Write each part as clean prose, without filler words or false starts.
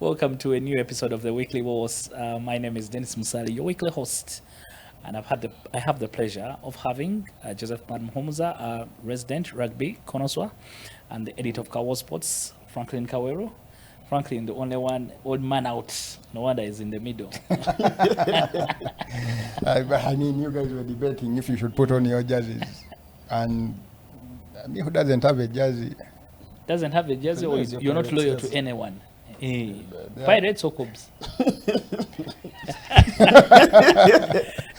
Welcome to a new episode of the Weekly Wowos. My name is Dennis Musali, your weekly host, and I have the pleasure of having Joseph Madmuhomuza, a resident rugby connoisseur, and the editor of Kawowo Sports, Franklin Kawowo. Franklin, the only one old man out. No wonder he's in the middle. I mean, you guys were debating if you should put on your jerseys, and I mean, who doesn't have a jersey? Doesn't have a jersey, or you're not loyal to anyone? Hey. Pirates or Cubs?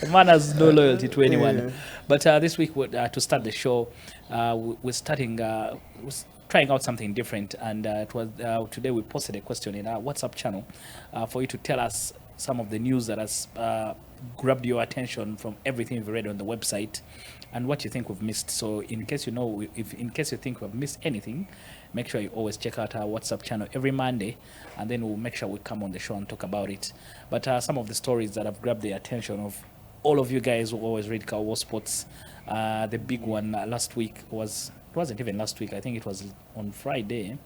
The man has no loyalty to anyone. But this week, to start the show, we're trying out something different. And it was today we posted a question in our WhatsApp channel for you to tell us some of the news that has grabbed your attention from everything you've read on the website and what you think we've missed. So in case you think we've missed anything, make sure you always check out our WhatsApp channel every Monday, and then we'll make sure we come on the show and talk about it. But some of the stories that have grabbed the attention of all of you guys who always read Kawowo Sports, the big one last week it wasn't even last week, I think it was on Friday,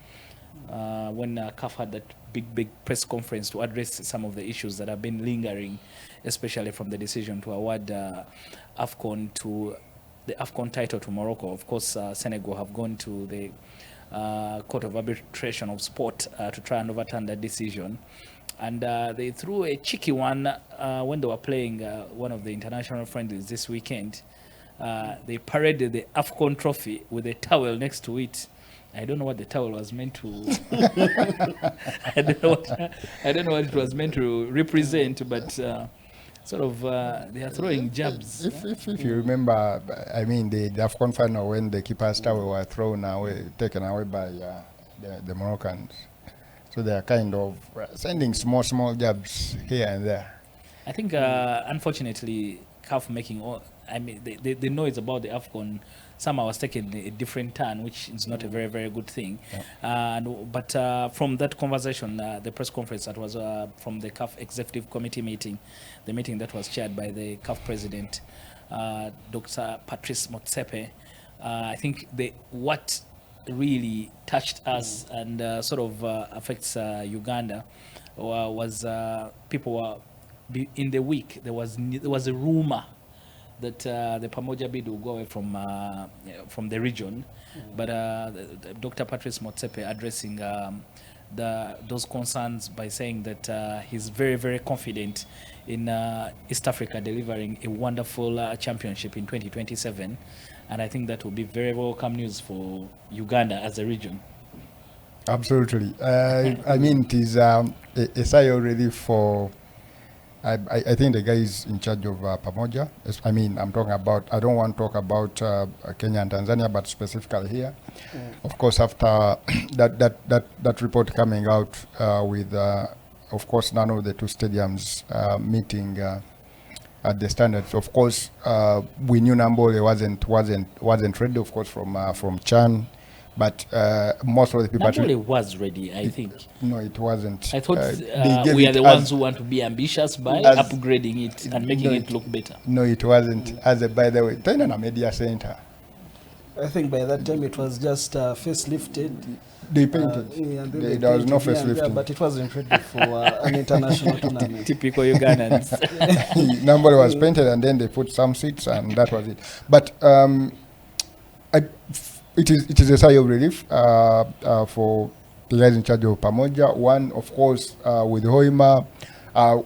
when CAF had that big press conference to address some of the issues that have been lingering, especially from the decision to award the AFCON title to Morocco. Of course, Senegal have gone to the Court of Arbitration of Sport to try and overturn that decision. And they threw a cheeky one when they were playing one of the international friendlies this weekend. They paraded the AFCON trophy with a towel next to it. I don't know what the towel was meant to. I don't know what it was meant to represent, but sort of they are throwing jabs. If you remember, I mean, the AFCON final when the keeper's towel were taken away by the Moroccans. So they are kind of sending small jabs here and there. I think, unfortunately, CAF making they know it's about the AFCON. Somehow was taking a different turn, which is not a very, very good thing. Yeah. But from that conversation, the press conference that was from the CAF Executive Committee meeting, the meeting that was chaired by the CAF President, Dr. Patrice Motsepe, I think what really touched us and sort of affects Uganda was people were in the week. There was a rumor that the Pamoja bid will go away from the region, but Dr. Patrice Motsepe addressing those concerns by saying that he's very, very confident in East Africa delivering a wonderful championship in 2027, and I think that will be very welcome news for Uganda as a region. Absolutely. I mean, it is a sigh already for. I think the guy is in charge of Pamoja. I mean, I don't want to talk about Kenya and Tanzania, but specifically here. Of course, after that report coming out with, of course, none of the two stadiums meeting at the standards. Of course, we knew Nambole wasn't ready, of course, from Chan. But most of the people actually was ready, I think. No, it wasn't. I thought we are the ones who want to be ambitious by upgrading it and making it look better. No, it wasn't. By the way, Tena Media Center. I think by that time it was just facelifted. They painted. There was no facelifting. Yeah, but it wasn't ready for an international tournament. Typical Ugandans. Number was painted and then they put some seats and that was it. But it is a sigh of relief for the guys in charge of Pamoja. One, of course, with Hoima,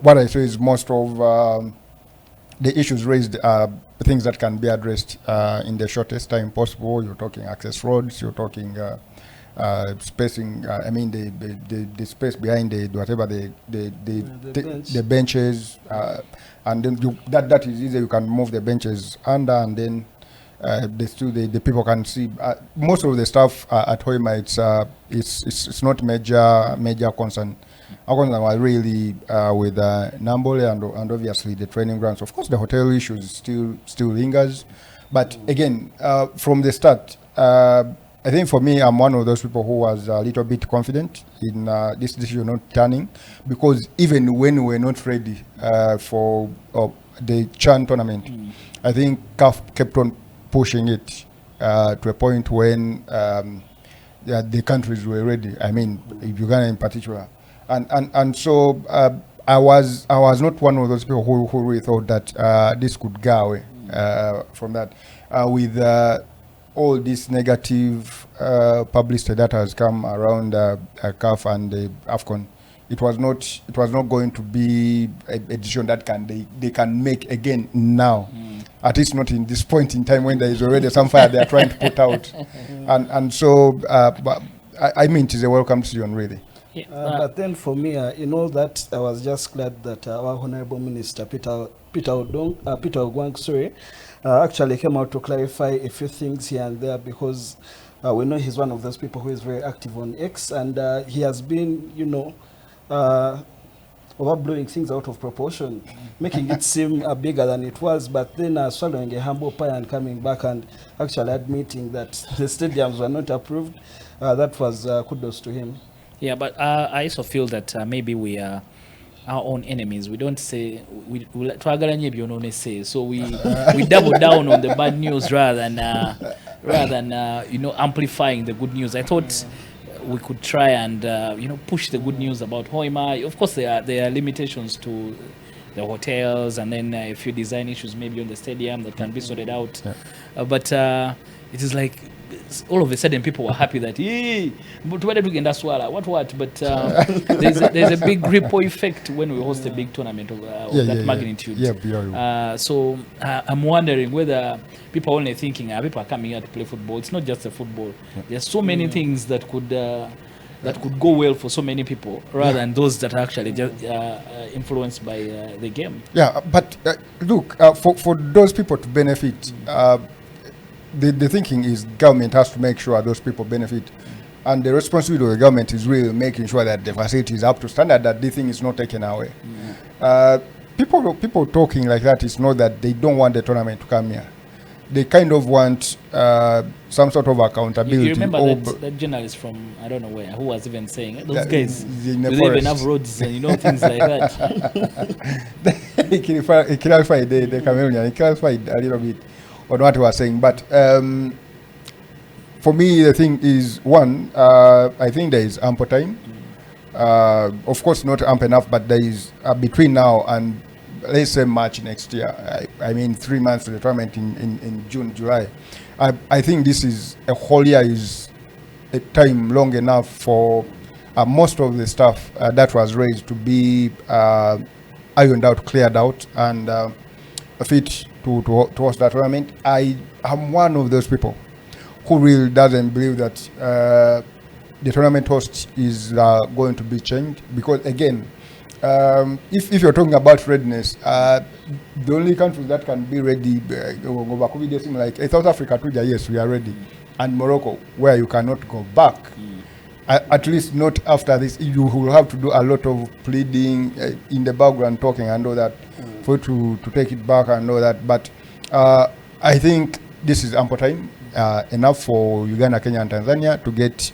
what I say is most of the issues raised are things that can be addressed in the shortest time possible. You're talking access roads, you're talking spacing. I mean, the space behind the benches, and then that is easy. You can move the benches under, and then the people can see. Most of the stuff at Hoima, it's not major concern. Our concern was really with Nambole and obviously the training grounds. Of course, the hotel issues still lingers, but again, from the start, I think for me, I'm one of those people who was a little bit confident in this decision not turning, because even when we were not ready for the Chan tournament, I think CAF kept on pushing it to a point when the countries were ready. I mean, Uganda in particular. And so I was not one of those people who really thought that this could go away from that. With all this negative publicity that has come around CAF and the AFCON, it was not going to be a decision that they can make again now. At least not in this point in time when there is already some fire they are trying to put out. And so but I mean, it is a welcome decision, really. Yeah. But then for me, in all that, I was just glad that our Honorable Minister Peter Ogwang, actually came out to clarify a few things here and there, because we know he's one of those people who is very active on X, and he has been, overblowing things out of proportion, making it seem bigger than it was, but then swallowing a humble pie and coming back and actually admitting that the stadiums were not approved. That was kudos to him. Yeah, but I also feel that maybe we are our own enemies. We don't say we say, so we double down on the bad news rather than amplifying the good news. I thought we could try and push the good news about Hoima. Of course, there are limitations to the hotels, and then a few design issues maybe on the stadium that can be sorted out. Yeah. But it is like all of a sudden people were happy that but whether to get what but there's a big ripple effect when we host a big tournament of that magnitude. So I'm wondering whether people are only thinking people are coming here to play football. It's not just a football. There's so many things that could go well for so many people rather than those that are actually just influenced by the game. Yeah, but look, for those people to benefit, the thinking is government has to make sure those people benefit, and the responsibility of the government is really making sure that the facility is up to standard, that the thing is not taken away. People talking like that is not that they don't want the tournament to come here. They kind of want some sort of accountability. You remember that journalist from I don't know where who was even saying those guys they even have roads and things like that. He clarified the Cameroonian. He clarified a little bit on what he was saying, but for me the thing is one, I think there is ample time. Of course not ample enough, but there is between now and let's say March next year. I mean 3 months to the tournament in June, July. I think this is a whole year is a time long enough for most of the stuff that was raised to be ironed out, cleared out, and fit to host that tournament. I am one of those people who really doesn't believe that the tournament host is going to be changed, because again, if you're talking about readiness, the only countries that can be ready like South Africa, yes, we are ready, and Morocco, where you cannot go back. At least not after this. You will have to do a lot of pleading in the background, talking and all that, for you to take it back and all that. But I think this is ample time, enough for Uganda, Kenya and Tanzania to get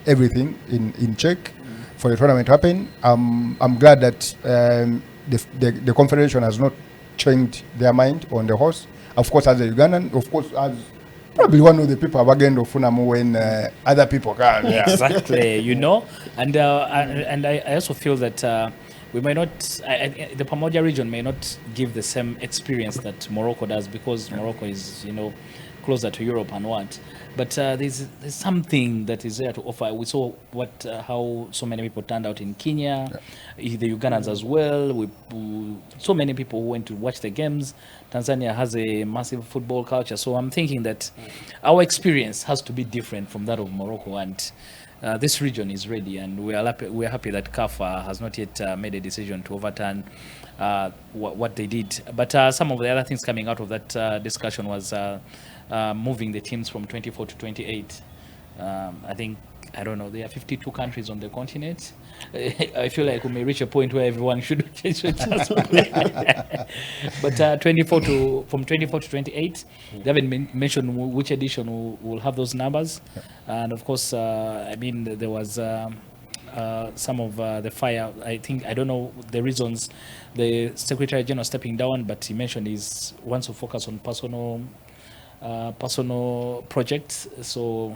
everything in check for the tournament to happen. I'm glad that the confederation has not changed their mind on the host. Of course, as a Ugandan, of course, as probably one of the people again of Funamu when other people can. Yeah. Exactly, and I also feel that we may not, the Pamoja region may not give the same experience that Morocco does, because Morocco is, closer to Europe and what. But there's something that is there to offer. We saw how so many people turned out in Kenya, the Ugandans as well. So many people who went to watch the games. Tanzania has a massive football culture. So I'm thinking that our experience has to be different from that of Morocco, and this region is ready, and we are happy that CAF has not yet made a decision to overturn what they did. But some of the other things coming out of that discussion was moving the teams from 24 to 28. I think, I don't know, there are 52 countries on the continent. I feel like we may reach a point where everyone should just play. But from 24 to 28, they haven't mentioned which edition will have those numbers. And of course, there was some of the fire. I don't know the reasons the Secretary General stepping down, but he mentioned he wants to focus on personal projects. So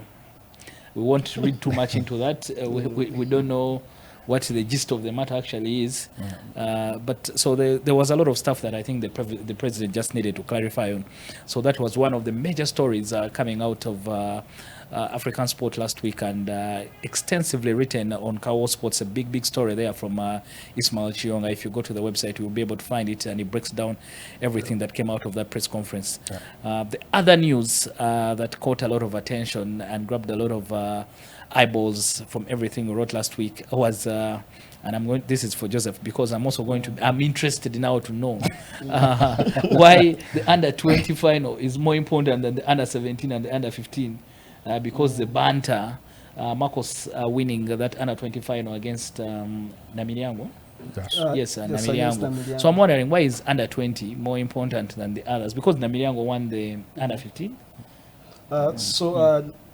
we won't read too much into that. We don't know what the gist of the matter actually is. But so there was a lot of stuff that I think the president just needed to clarify on. So that was one of the major stories coming out of African sport last week, and extensively written on Kawowo Sports. A big story there from Ismail Chionga. If you go to the website, you'll be able to find it, and it breaks down everything that came out of that press conference. The other news that caught a lot of attention and grabbed a lot of eyeballs from everything we wrote last week was and this is for Joseph, because I'm interested now to know why the under 20 final is more important than the under 17 and the under 15, because the banter, MACOS winning that under 20 final against Namilyango. Yes, Namilyango. So I'm wondering, why is under 20 more important than the others? Because Namilyango won the under 15.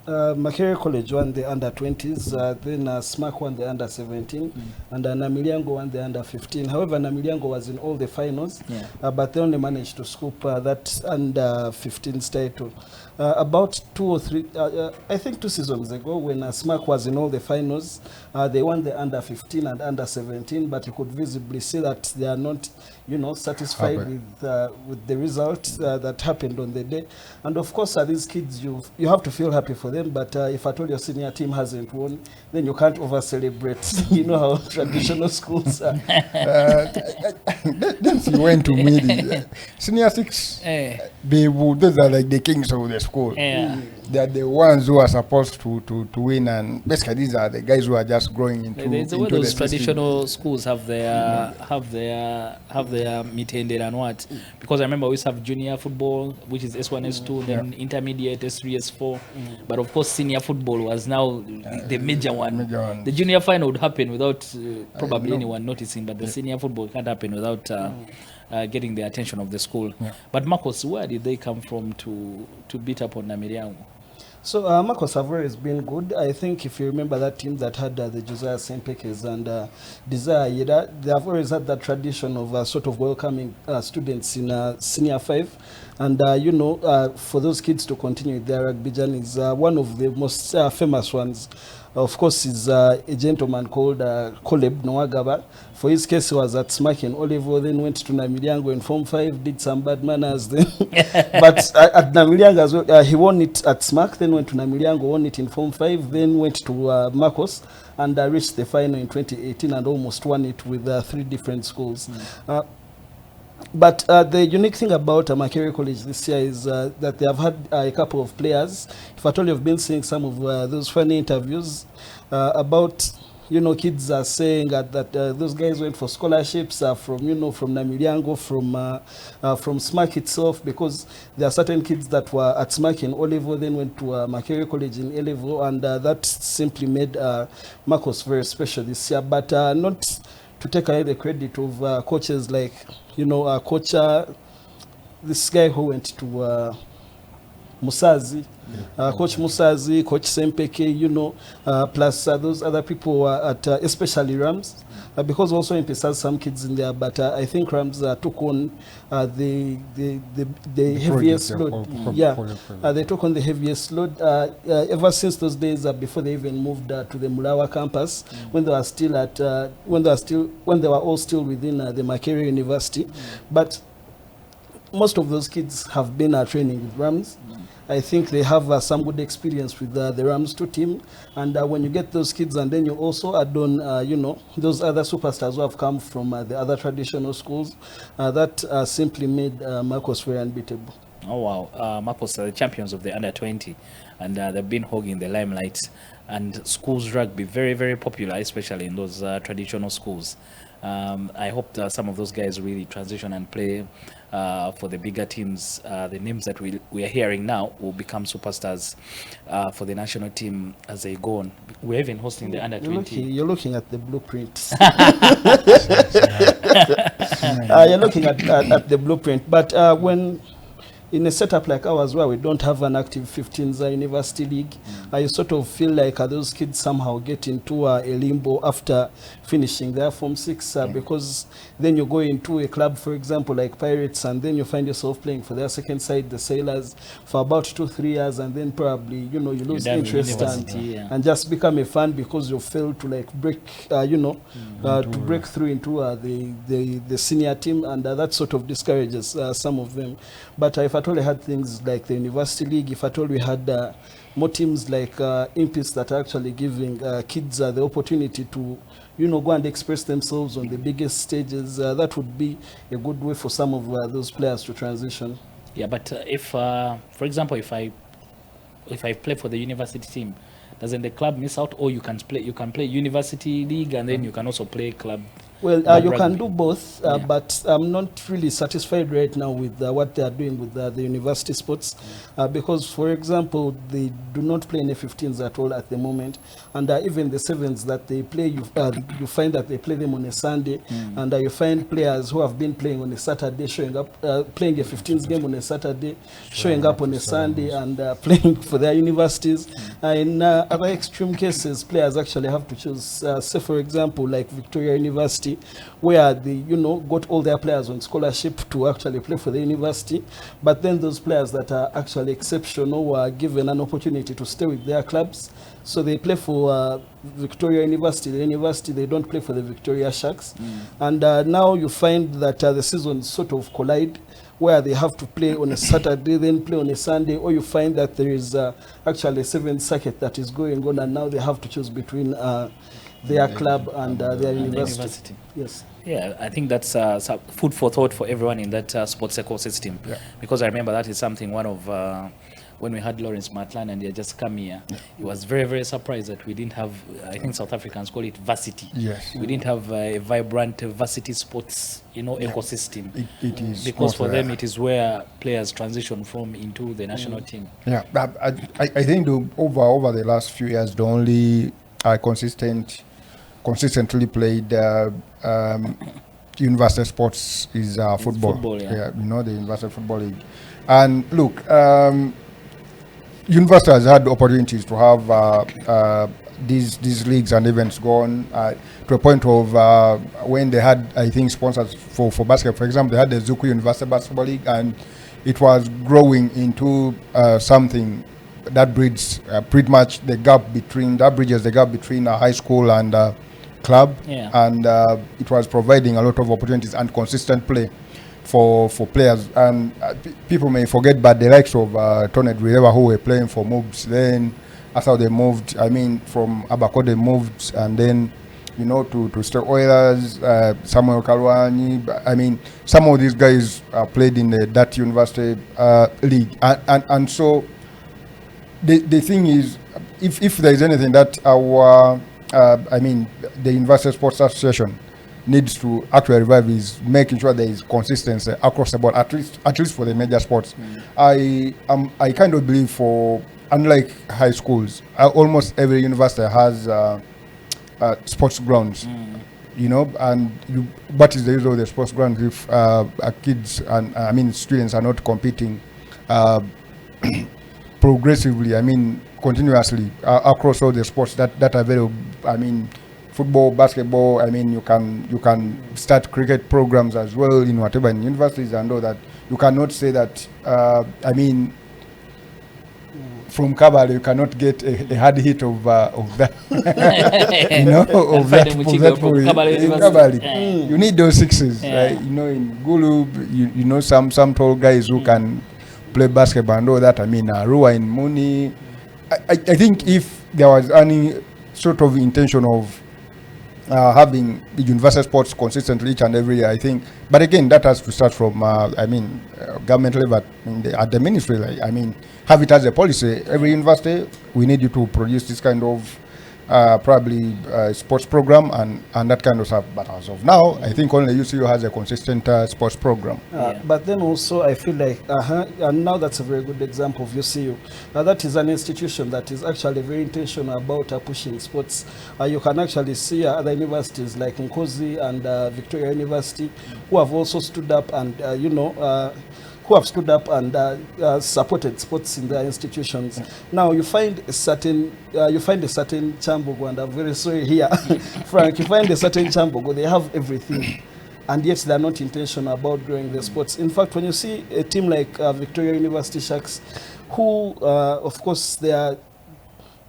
Makerere College won the under 20s, then SMAC won the under 17, and Namilyango won the under 15. However, Namilyango was in all the finals, but they only managed to scoop that under 15's title. About 2 or 3, I think 2 seasons ago, when SMAC was in all the finals, they won the under 15 and under 17, but you could visibly see that they are not, satisfied with the result that happened on the day. And of course, these kids, you have to feel happy for them, but if at all your senior team hasn't won, then you can't over-celebrate. You know how traditional schools are. Then you went to me, senior 6, those are like the kings of the school. They are the ones who are supposed to win, and basically these are the guys who are just growing into. There's into those traditional schools have their mitende and what, because I remember we used to have junior football, which is S1, S2, then intermediate S3, S4, but of course senior football was now the major one. The junior final would happen without probably anyone noticing, but the senior football can't happen without getting the attention of the school. But MACOS, where did they come from to beat up on Namilyango? So MACOS have always been good. I think if you remember that team that had the Josiah Sempekes and Desire Yeda, they have always had that tradition of sort of welcoming students in senior 5. And, for those kids to continue their rugby journey is one of the most famous ones. Of course, is a gentleman called Koleb Nwagaba. For his case, he was at SMAC in Olivo, then went to Namilyango in Form 5, did some bad manners then. But at Namilyango as well, he won it at SMAC, then went to Namilyango, won it in Form 5, then went to MACOS, and reached the final in 2018 and almost won it with 3 different schools. But the unique thing about Makerere College this year is that they have had a couple of players. If at all you've been seeing some of those funny interviews about, kids are saying that those guys went for scholarships from Namilyango, from SMAC itself, because there are certain kids that were at SMAC in O-level, then went to Makerere College in A-level, and that simply made MACOS very special this year. But not to take away the credit of coaches like, coach, this guy who went to Musazi, Coach Musazi, Coach Sempeke, plus those other people were at especially Rams, because also Impis has some kids in there, but I think Rams took on the heaviest load. They took on the heaviest load ever since those days before they even moved to the Mulawa campus, when they were still at when they were all still within the Makerere University. But most of those kids have been training with Rams. I think they have some good experience with the Rams 2 team, and when you get those kids and then you also add on, those other superstars who have come from the other traditional schools, that simply made MACOS very unbeatable. Oh wow, MACOS are the champions of the under 20, and they've been hogging the limelight, and schools rugby very, very popular, especially in those traditional schools. I hope that some of those guys really transition and play for the bigger teams. The names that we are hearing now will become superstars for the national team as they go on. We're even hosting the under 20. You're looking at the blueprint. You're looking at the blueprint. But when in a setup like ours where we don't have an active 15s university league, I sort of feel like those kids somehow get into a limbo after finishing their Form 6 because then you go into a club, for example, like Pirates, and then you find yourself playing for their second side, the Sailors, for about 2-3 years, and then probably, you know, you lose interest and just become a fan because you fail to like break, to break through into the senior team, and that sort of discourages some of them. But if at all we had things like the University League, if at all we had more teams like Impis that are actually giving kids the opportunity to, you know, go and express themselves on the biggest stages, that would be a good way for some of those players to transition. Yeah, but if, for example, if I play for the university team, doesn't the club miss out? Or you can play university league and then you can also play club? Well, you can do both, but I'm not really satisfied right now with what they are doing with the university sports, because, for example, they do not play any 15s at all at the moment, and even the 7s that they play, you find that they play them on a Sunday, and you find players who have been playing on a Saturday showing up, playing a 15s game on a Saturday, showing up on a Sunday, and playing for their universities. In other extreme cases, players actually have to choose, say, for example, like Victoria University, where they, you know, got all their players on scholarship to actually play for the university, but then those players that are actually exceptional were given an opportunity to stay with their clubs. So they play for Victoria University. The university, they don't play for the Victoria Sharks. And now you find that the seasons sort of collide, where they have to play on a Saturday, then play on a Sunday, or you find that there is actually a 7th circuit that is going on, and now they have to choose between their club and their university. Yes. Yeah, I think that's food for thought for everyone in that sports ecosystem. Yeah. Because I remember that is something one of when we had Lawrence Matlan and he had just come here, he was very, very surprised that we didn't have, I think South Africans call it varsity. Yes. We didn't have a vibrant varsity sports, ecosystem. It is. Because for them, it is where players transition from into the national team. Yeah, I think over the last few years, the only consistently played university sports is football. The University Football League. And look, university has had opportunities to have these leagues and events going to a point of when they had, I think, sponsors for basketball. For example, they had the Zuku University Basketball League, and it was growing into something that bridges pretty much the gap between high school and club, and it was providing a lot of opportunities and consistent play for players. And people may forget, but the likes of Toned Wireva, who were playing for Moves, then that's how they moved. I mean, from Abako they moved, and then to State Oilers, Samuel Kalwani. I mean, some of these guys played in that university league, and so the thing is, if there is anything that our the University Sports Association needs to actually revive, is making sure there is consistency across the board, at least for the major sports. I kind of believe, unlike high schools, almost every university has sports grounds. And what is the use of the sports grounds if kids and students are not competing progressively, continuously across all the sports that are available? Football, basketball. You can start cricket programs as well in whatever in universities, and all that. You cannot say that. From Kabale, you cannot get a hard hit of that. Of that. You need those sixes. Right? In Gulu, some tall guys who can play basketball and all that. Arua in Muni. I think if there was any sort of intention of having university sports consistently each and every year, I think, but again, that has to start from government level at the ministry. Have it as a policy. Every university, we need you to produce this kind of probably sports program and that kind of stuff. But as of now, I think only UCU has a consistent sports program. But then also, I feel like, and now that's a very good example of UCU. That is an institution that is actually very intentional about pushing sports. You can actually see other universities like Nkosi and Victoria University, who have also stood up and, who have stood up and supported sports in their institutions. Now you find a certain Chambogo, and I'm very sorry here, Frank, you find a certain Chambogo, they have everything, and yet they're not intentional about growing the sports. In fact, when you see a team like Victoria University Sharks, who, of course, their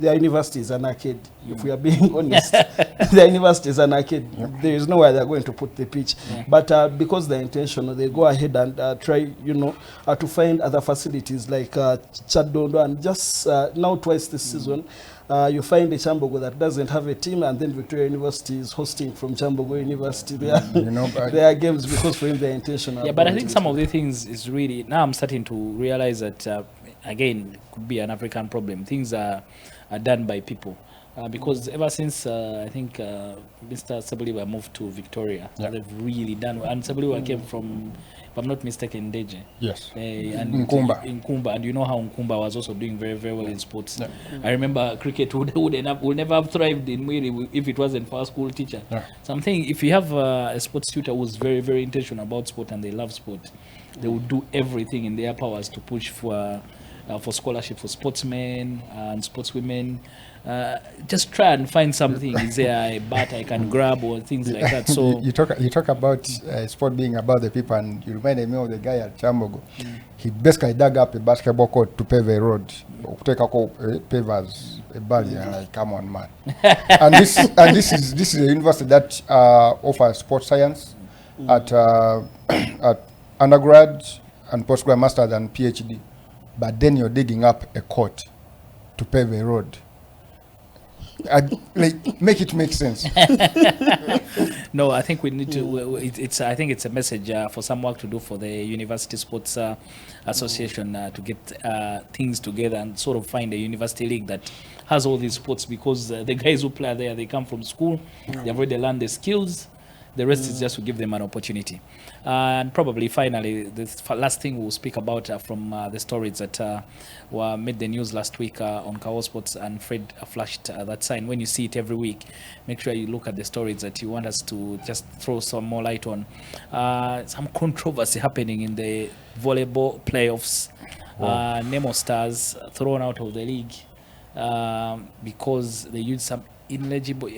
university is an arcade, if we are being honest. Their university is an arcade. There is nowhere they're going to put the pitch. But because they're intentional, they go ahead and try, to find other facilities like Chadondo. And just now twice this season, you find a Chambogo that doesn't have a team, and then Victoria University is hosting from Chambogo University their games, because for him they're intentional. Yeah, but I think some of the things is really, now I'm starting to realize that, again, it could be an African problem. Things are done by people. Because ever since I think Mr. Sabuliwa moved to Victoria, they've really done. And Sabuliwa came from, if I'm not mistaken, Deje. Yes. And Nkumba, and you know how Nkumba was also doing very, very well in sports. I remember cricket would never have thrived in Mwiri if it wasn't for a school teacher. So I'm saying, if you have a sports tutor who's very, very intentional about sport and they love sport, they will do everything in their powers to push for scholarship for sportsmen and sportswomen. Just try and find something. Is there a bat I can grab or things like that? So you talk about sport being about the people, and you reminded me of the guy at Chambogo. He basically dug up a basketball court to pave a road, take a pavers, a barrier. Like, come on, man. and this is a university that offers sports science at undergrad and postgrad, masters and PhD. But then you're digging up a court to pave a road. Make it make sense. No, I think we need to. I think it's a message for some work to do for the University Sports Association to get things together and sort of find a university league that has all these sports, because the guys who play there, they come from school, they've already learned the skills. The rest is just to give them an opportunity. And probably finally, the last thing we'll speak about from the stories that were made the news last week on Kawowo Sports, and Fred flashed that sign. When you see it every week, make sure you look at the stories that you want us to just throw some more light on. Some controversy happening in the volleyball playoffs. Nemo Stars thrown out of the league because they used some ineligible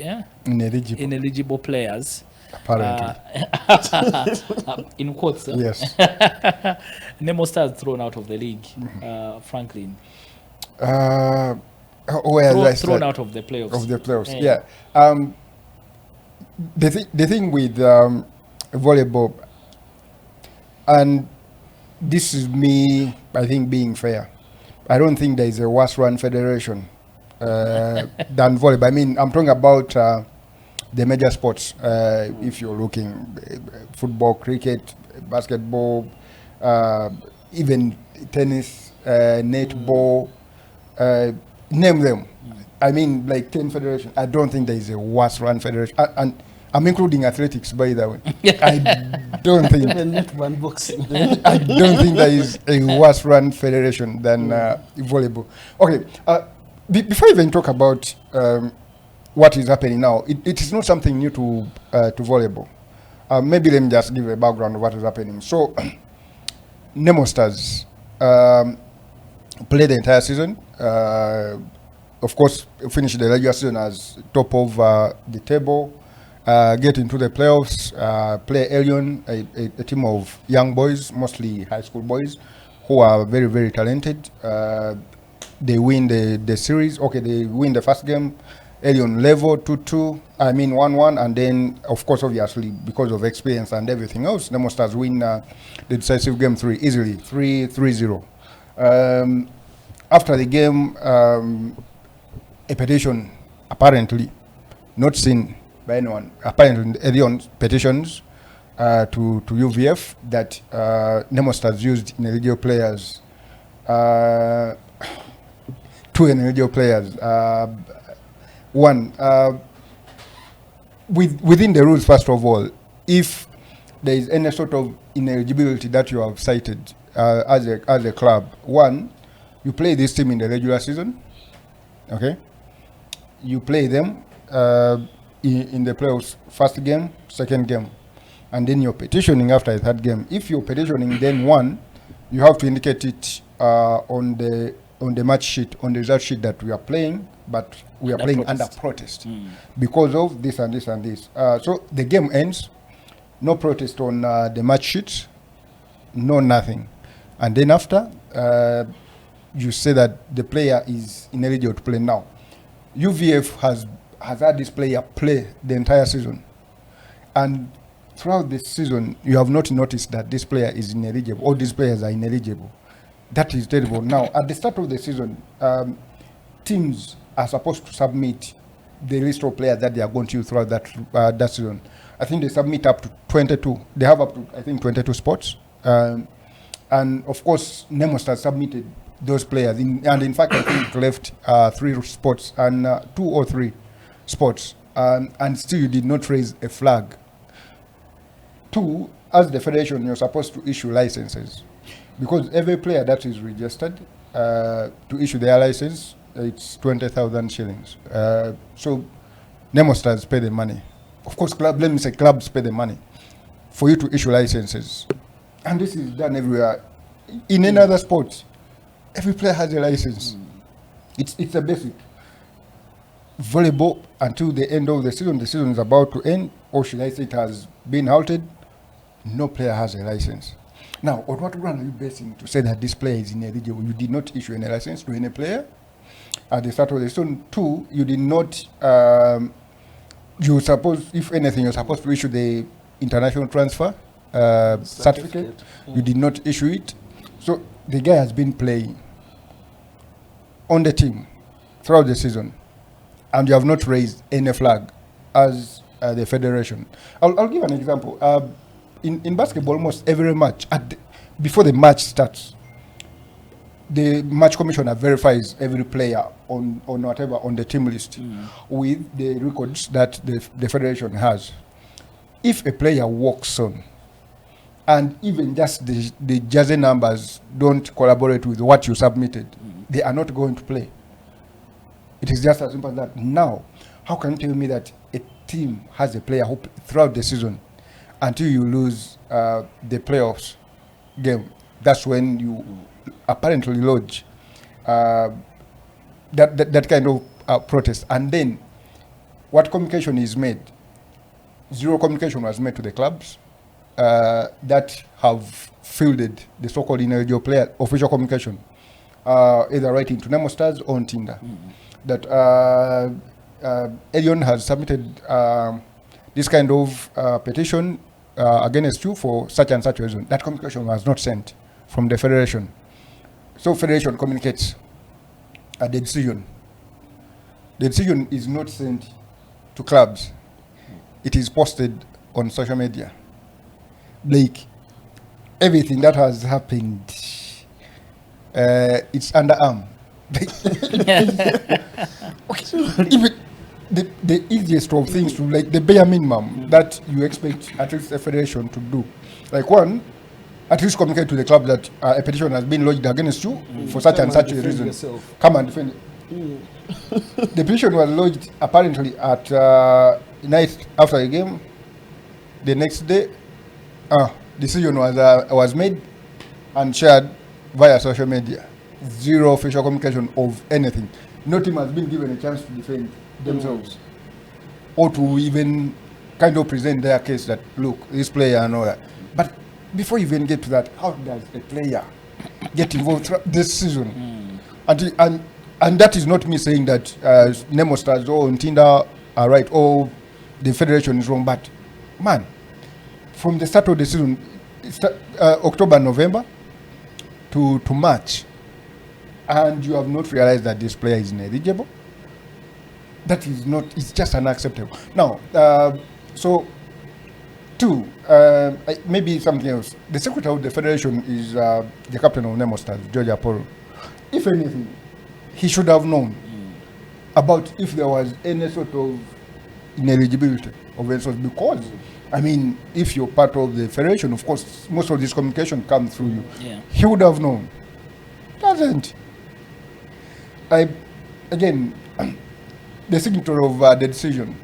players. Apparently. In quotes. Yes. Nemo Stars thrown out of the league, Franklin. Thrown out of the playoffs. Of the playoffs, yeah. The thing with volleyball, and this is me, I think, being fair. I don't think there is a worse run federation than volleyball. I mean, I'm talking about the major sports. If you're looking, football, cricket, basketball, even tennis, netball, name them. I mean, like 10 federations. I don't think there is a worse run federation. And I'm including athletics, by the way. I don't think. Boxing. I don't think there is a worse run federation than volleyball. Okay, before I even talk about what is happening now, it is not something new to volleyball. Maybe let me just give a background of what is happening. So, Nemo Stars played the entire season. Of course, finished the regular season as top of the table. Get into the playoffs, play Elion, a team of young boys, mostly high school boys, who are very, very talented. They win the series. Okay, they win the first game. Elion level 2-2, 1-1, and then, of course, obviously, because of experience and everything else, Nemo Stars win the decisive game 3 easily, 3-0. After the game, a petition, apparently, not seen by anyone, apparently Elion petitions to UVF that Nemo Stars used ineligible players, 2 ineligible players. One, within the rules, first of all, if there is any sort of ineligibility that you have cited as a club, one, you play this team in the regular season, okay? You play them in the playoffs, first game, second game, and then you're petitioning after the third game. If you're petitioning, then one, you have to indicate it on the match sheet, on the result sheet, that we are playing, but we are playing under protest because of this and this and this. So the game ends, no protest on the match sheet, no nothing. And then after, you say that the player is ineligible to play now. UVF has had this player play the entire season. And throughout this season, you have not noticed that this player is ineligible. All these players are ineligible. That is terrible. Now, at the start of the season, teams are supposed to submit the list of players that they are going to use throughout that season. I think they submit up to 22. They have up to, I think, 22 spots. And of course, Nemos has submitted those players. And in fact, I think it left 3 spots and 2 or 3 spots. And still you did not raise a flag. 2, as the federation, you're supposed to issue licenses. Because every player that is registered to issue their license, it's 20,000 shillings. So Nemos stars pay the money. Of course, clubs pay the money for you to issue licenses. And this is done everywhere. In any other sport, every player has a license. It's a basic. Volleyball, until the end of the season is about to end, or should I say it has been halted, no player has a license. Now, on what ground are you basing to say that this player is ineligible? You did not issue any license to any player at the start of the season. 2, you did not, if anything, you're supposed to issue the international transfer certificate. You did not issue it. So the guy has been playing on the team throughout the season, and you have not raised any flag as the federation. I'll give an example. In basketball, almost every match, before the match starts, the match commissioner verifies every player on whatever, on the team list with the records that the federation has. If a player walks on, and even just the jersey numbers don't collaborate with what you submitted, they are not going to play. It is just as simple as that. Now, how can you tell me that a team has a player who throughout the season, until you lose the playoffs game, that's when you apparently lodge that kind of protest. And then what communication is made? Zero communication was made to the clubs that have fielded the so-called ineligible player, official communication, either writing to Nemo Stars or on Tinder, that Elion has submitted this kind of petition against you for such and such reason. That communication was not sent from the federation. So federation communicates the decision. The decision is not sent to clubs. It is posted on social media. Like everything that has happened, it's underarm. Even the easiest of things to, like the bare minimum that you expect at least a federation to do. Like one, at least communicate to the club that a petition has been lodged against you for such and such a reason. Yourself. Come and defend it. The petition was lodged apparently at night after the game. The next day, decision was made and shared via social media. Zero official communication of anything. No team has been given a chance to defend themselves or to even kind of present their case that, look, this player and all that. But before you even get to that, how does a player get involved this season? And that is not me saying that Nemo Stars or Tinder are right or the federation is wrong, but man, from the start of the season, October, November to March, and you have not realized that this player is ineligible, that is not, it's just unacceptable. Now, so two, maybe something else. The secretary of the federation is the captain of Nemo Stars, George Apollo. If anything, he should have known about if there was any sort of ineligibility of any sort, because I mean, if you're part of the federation, of course, most of this communication comes through you. Yeah. He would have known. Doesn't. Again, the signature of the decision,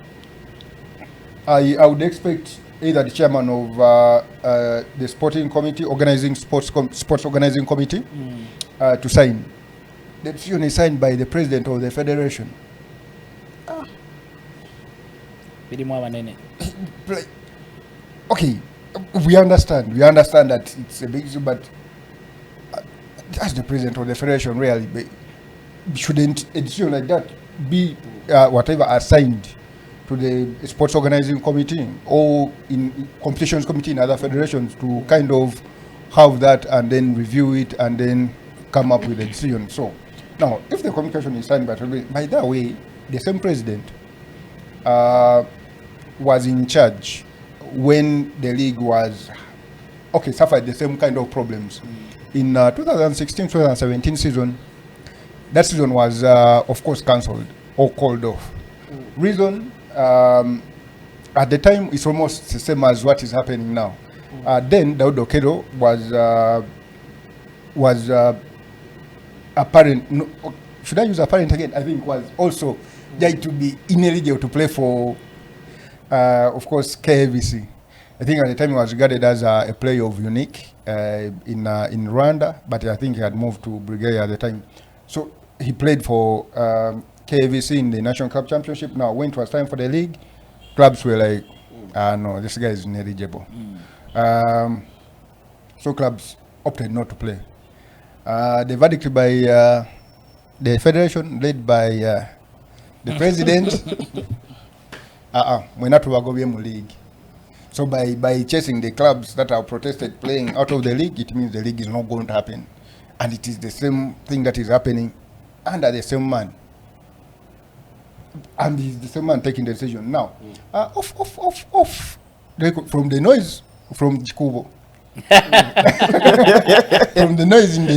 I would expect either the chairman of the sporting committee, sports organizing committee, to sign. The decision is signed by the president of the federation. Okay, we understand that it's a big issue, but as the president of the federation, really, shouldn't a decision like that be whatever assigned to the sports organizing committee or in competitions committee in other federations to kind of have that and then review it and then come up with a decision? So now, if the communication is signed by that way, the same president was in charge when the league was suffered the same kind of problems. In 2016-2017 season, that season was of course cancelled or called off. Reason, at the time, it's almost the same as what is happening now. Then Daud Okedo was apparent. No, should I use apparent again? I think was also to be ineligible to play for, of course, KVC. I think at the time he was regarded as a player of unique in Rwanda, but I think he had moved to Bulgaria at the time. So he played for KVC in the National Cup Championship. Now, when it was time for the league, clubs were like, no, this guy is ineligible. So clubs opted not to play. The verdict by the federation, led by the president, we're not to go league. So by chasing the clubs that are protested playing out of the league, it means the league is not going to happen. And it is the same thing that is happening under the same man. And it's the same man taking the decision. Now, from the noise from Chikubo, from the noise in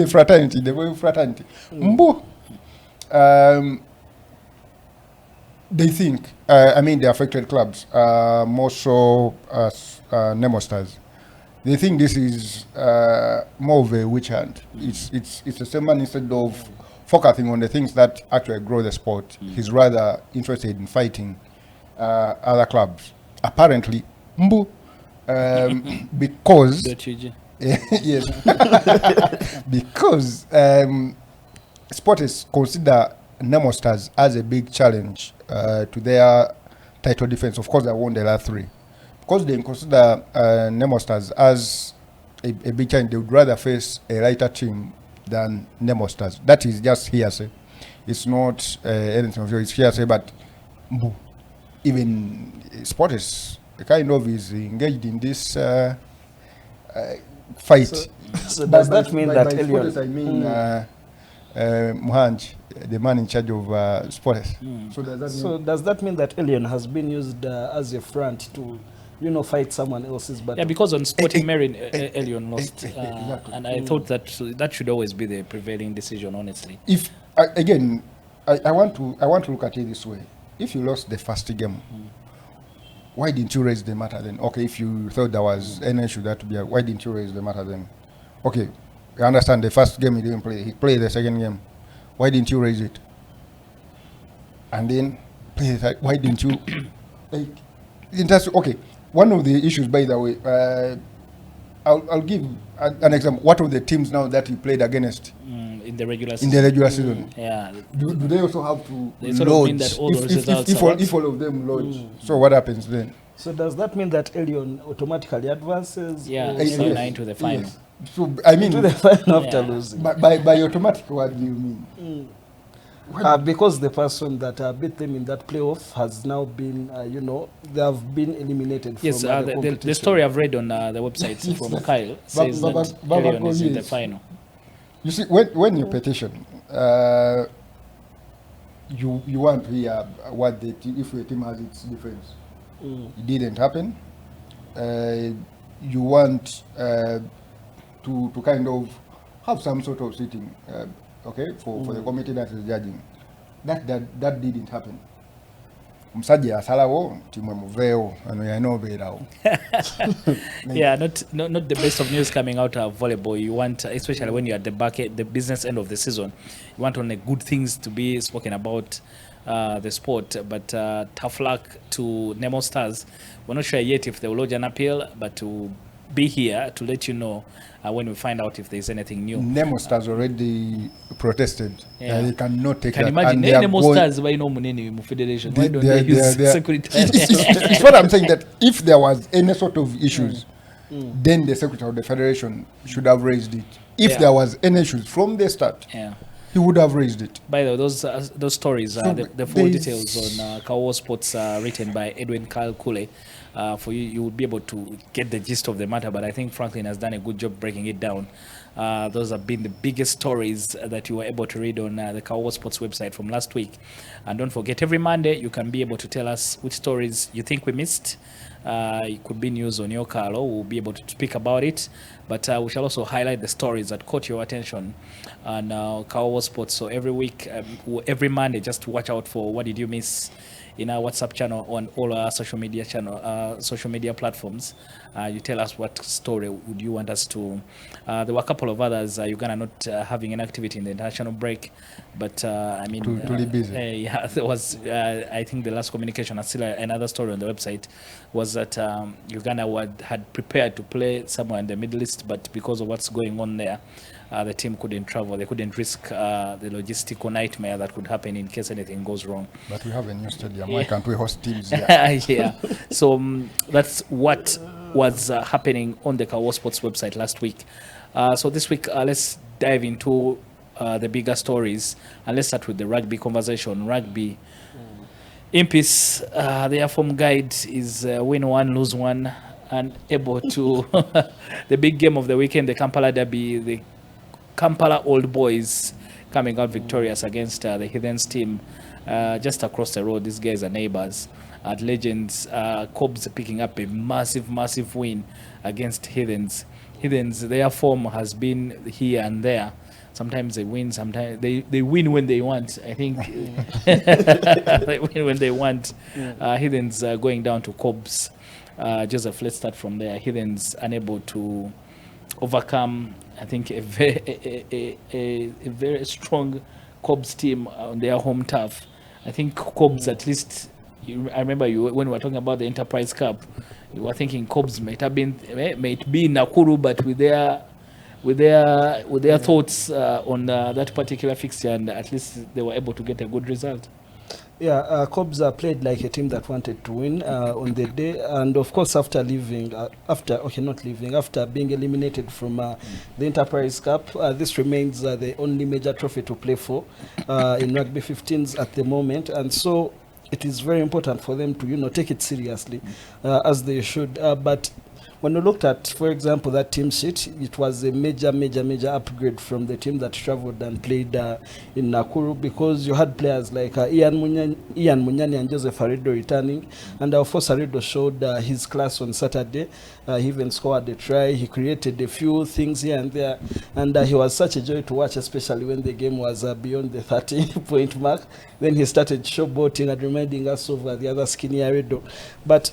the fraternity, the royal fraternity, they think, the affected clubs, more so Nemo Stars, they think this is more of a witch hunt. It's the same man, instead of focusing on the things that actually grow the sport, he's rather interested in fighting other clubs. Apparently, because yes, because sports consider Nemo Stars as a big challenge to their title defense. Of course, they won the last three. Because they consider Nemo Stars as a big challenge, they would rather face a lighter team than Nemo Stars. That is just hearsay. It's not anything of yours, it's hearsay, but even sports kind of is engaged in this fight. So does that mean that sports, I mean Muhanj, the man in charge of sports. Does that mean that Elion has been used as a front to, fight someone else's battle? Yeah, because on Sporting Merit, Elion lost, exactly. And I thought that should always be the prevailing decision, honestly. If I want to look at it this way: if you lost the first game, why didn't you raise the matter then? Okay, if you thought there was any issue that to be, why didn't you raise the matter then? Okay, I understand the first game he didn't play. He played the second game. Why didn't you raise it? And then play the third. Why didn't you? Okay, one of the issues, by the way, I'll give an example. What of the teams now that you played against in the regular season? In the regular season, yeah. Do they also have to load? If all of them load, so what happens then? So does that mean that Elion automatically advances? Yeah, into the final. Yes. So I mean, to the final after losing. By automatic, what do you mean? Because the person that beat them in that playoff has now been, they have been eliminated. Yes, from the story I've read on the website from Kyle says that Elion is in the final. You see, when you petition, you want to hear what if the team has its defense. It didn't happen. You want to kind of have some sort of sitting, for the committee that is judging. That didn't happen. Msaji asalawo timwe muveo ano yainobeerawo. Yeah, not the best of news coming out of volleyball. You want, especially when you're at the business end of the season, you want only good things to be spoken about. the sport. But tough luck to Nemo Stars. We're not sure yet if they will lodge an appeal, but to be here to let you know when we find out if there's anything new. Nemo Stars already protested. Yeah. They cannot take Can that. you imagine? And they are Nemo going- Stars by no money in federation. Why don't They are- they use they are- security? It's what I'm saying, that if there was any sort of issues, then the secretary of the federation should have raised it. If Yeah. there was any issues from the start, Yeah. he would have raised it. By the way, those stories, So the full there's- details on Kawowo Sports written by Edwin Kyle Kule. For you will be able to get the gist of the matter, but I think Franklin has done a good job breaking it down. Those have been the biggest stories that you were able to read on the Kawowo Sports website from last week. And don't forget, every Monday you can be able to tell us which stories you think we missed. It could be news on your Carlo. We'll be able to speak about it, but we shall also highlight the stories that caught your attention on Kawowo Sports. So every week, every Monday, just watch out for what did you miss in our WhatsApp channel, on all our social media platforms. You tell us what story would you want us to. There were a couple of others. Uganda not having an activity in the international break, but I mean, Too busy. yeah, there was. I think the last communication, still another story on the website, was that Uganda had prepared to play somewhere in the Middle East, but because of what's going on there, the team couldn't travel. They couldn't risk the logistical nightmare that could happen in case anything goes wrong. But we have a new stadium. Why can't we host teams here? Yeah. So that's what was happening on the Kawowo Sports website last week. So this week, let's dive into the bigger stories, and let's start with the rugby conversation. Rugby. Impis, their form guide is win one, lose one, and able to the big game of the weekend, the Kampala Derby, the Kampala Old Boys coming out victorious against the Heathens team just across the road. These guys are neighbors. At Legends, Cobs picking up a massive win against Heathens. Heathens, their form has been here and there. Sometimes they win, sometimes they win when they want. I think they win when they want. Heathens going down to Cobs. Joseph, let's start from there. Heathens unable to overcome, I think, a very strong Cobs team on their home turf. I think Cobs, at least, I remember when we were talking about the Enterprise Cup, you were thinking Cobs might be Nakuru, but with their thoughts on that particular fixture, and at least they were able to get a good result. Yeah, Cobs played like a team that wanted to win on the day, and of course after being eliminated from the Enterprise Cup, this remains the only major trophy to play for in rugby 15s at the moment, and so it is very important for them to take it seriously as they should. But when we looked at, for example, that team sheet, it was a major upgrade from the team that traveled and played in Nakuru, because you had players like Ian Munyani and Joseph Aredo returning, and of course Aredo showed his class on Saturday. He even scored a try. He created a few things here and there, and he was such a joy to watch, especially when the game was beyond the 30-point mark. Then he started showboating and reminding us of the other skinny Aredo. But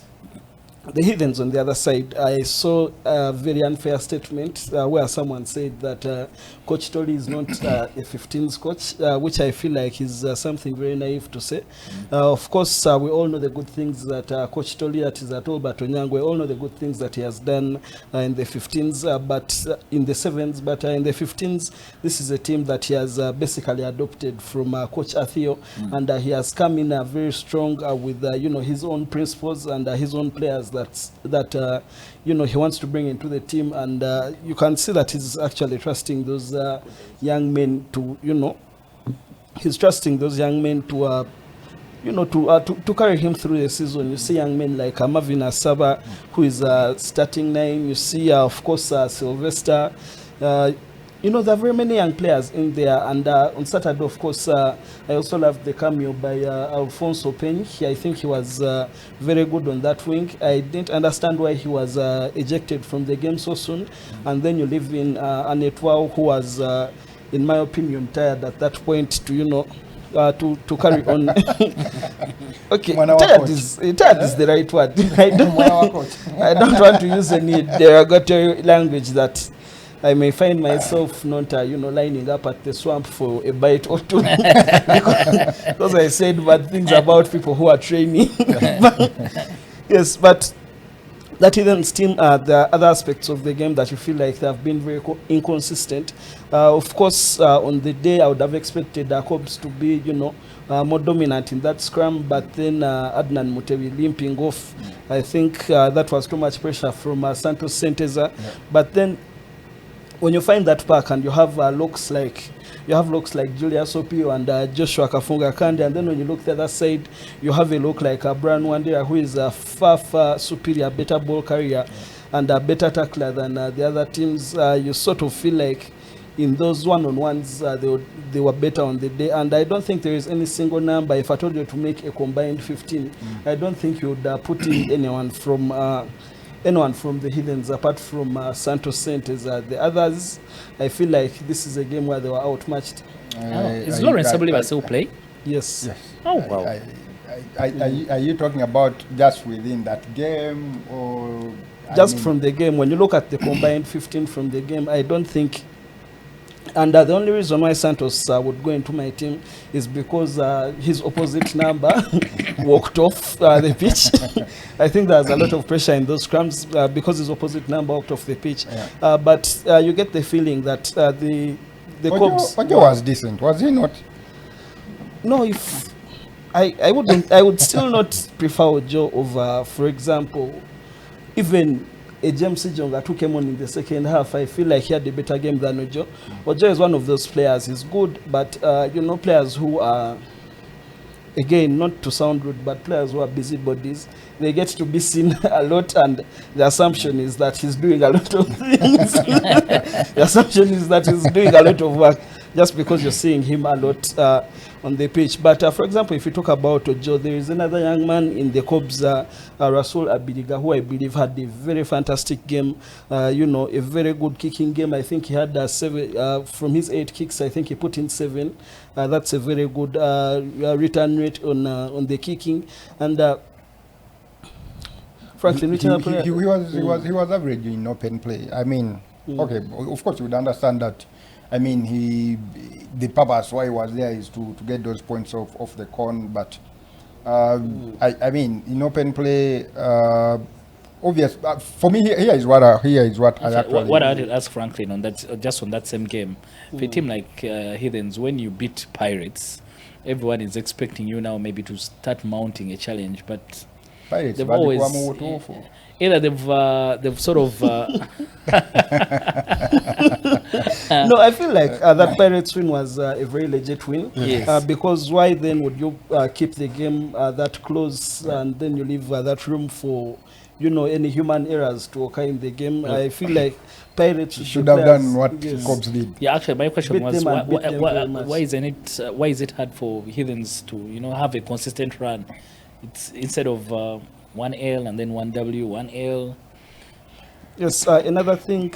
the Heathens, on the other side, I saw a very unfair statement where someone said that Coach Tori is not a 15s coach, which I feel like is something very naive to say. Of course, we all know the good things that Coach Tori, that is at Albert Onyango, we all know the good things that he has done in the 15s, but in the 7s, but in the 15s, this is a team that he has basically adopted from Coach Athio, and he has come in very strong with his own principles and his own players that he wants to bring into the team, and you can see that he's actually trusting those young men to to carry him through the season. You see young men like Marvin Asaba, who is starting 9. You see of course Sylvester. There are very many young players in there, and on Saturday, of course, I also loved the cameo by Alfonso Payne. I think he was very good on that wing. I didn't understand why he was ejected from the game so soon, and then you leave in Anetwao, who was, in my opinion, tired at that point to carry on. Okay, tired is the right word. I don't want to use any derogatory language that I may find myself not, lining up at the swamp for a bite or two because I said bad things about people who are training. Yes, but that Heathens team, there are other aspects of the game that you feel like they have been very inconsistent. Of course, on the day I would have expected the Cobs to be, more dominant in that scrum, but then Adnan Mutebi limping off. I think that was too much pressure from Santos Senteza. Yeah. But then when you find that pack and you have looks like Julius Opio and Joshua Kafunga Kande, and then when you look the other side, you have a look like Brian Wandera, who is a far superior, better ball carrier and a better tackler than the other teams. You sort of feel like in those one-on-ones, they were better on the day. And I don't think there is any single number. If I told you to make a combined 15, I don't think you would put in anyone from the Heathens apart from Santos Saints. The others, I feel like this is a game where they were outmatched. Is Lawrence Saboliva still play? Yes. Oh, wow. Are you talking about just within that game or just from the game? When you look at the combined 15 from the game, I don't think. And the only reason why Santos would go into my team is because his opposite number walked off the pitch. I think there's a lot of pressure in those scrums because his opposite number walked off the pitch. Yeah. But you get the feeling that the Cobs... Ojo was decent, was he not? No, if I would still not prefer Ojo over, for example, even a James Jonga who came on in the second half. I feel like he had a better game than Ojo. Ojo is one of those players. He's good, but players who are, again, not to sound rude, but players who are busybodies, they get to be seen a lot, and the assumption is that he's doing a lot of things. The assumption is that he's doing a lot of work just because you're seeing him a lot on the pitch. But for example, if you talk about Ojo, there is another young man in the Cobs, Rasul Abiriga, who I believe had a very fantastic game, a very good kicking game. I think he had 7 from his 8 kicks. I think he put in 7. That's a very good return rate on the kicking. And Franklin, he was average in open play. I mean, okay, of course you would understand that. I mean, the purpose why he was there is to get those points off the con. But I mean, in open play, obvious for me here is what I actually. What I would ask Franklin on that, just on that same game, for a team like Heathens, when you beat Pirates, everyone is expecting you now maybe to start mounting a challenge, but Pirates, they've always either they've sort of no, I feel like that Pirates win was a very legit win. Yes. Because why then would you keep the game that close and then you leave that room for any human errors to occur in the game? I feel like Pirates should have done what Cobs did. Yeah, actually, my question was why is it hard for Heathens to have a consistent run? It's instead of 1 L and then 1 W, 1 L. Yes, another thing,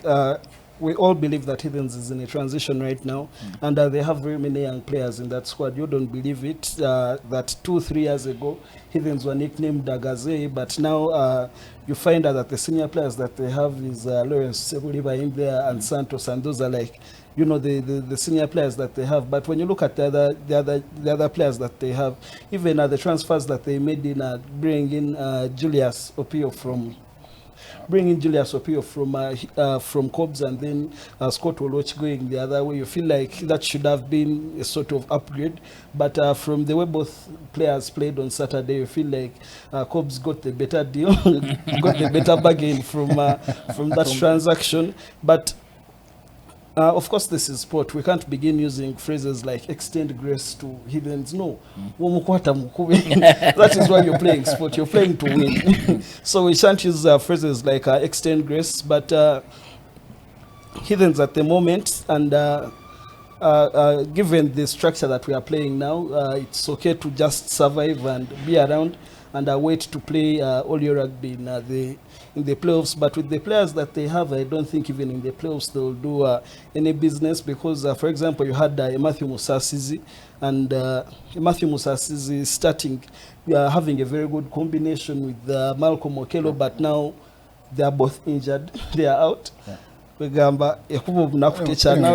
we all believe that Heathens is in a transition right now, and they have very many young players in that squad. You don't believe it, that 2-3 years ago, Heathens were nicknamed Dagaze, but now you find out that the senior players that they have is Lawrence Seburiba in there and Santos, and those are like, the senior players that they have. But when you look at the other players that they have, even the transfers that they made in bringing in Julius Opio from Cobs, and then Scott Oloch going the other way, you feel like that should have been a sort of upgrade. But from the way both players played on Saturday, you feel like Cobs got the better deal, got the better bargain from that transaction. But of course, this is sport. We can't begin using phrases like extend grace to Heathens. No. That is why you're playing sport. You're playing to win. So we shan't use phrases like extend grace. But Heathens at the moment, and given the structure that we are playing now, it's okay to just survive and be around and wait to play all your rugby in the playoffs. But with the players that they have, I don't think even in the playoffs they'll do any business, because for example, you had Matthew Musasizi, and Matthew Musasizi starting having a very good combination with Malcolm Okello, but now they are both injured. They are out. Begamba ekubo nakutecha. Now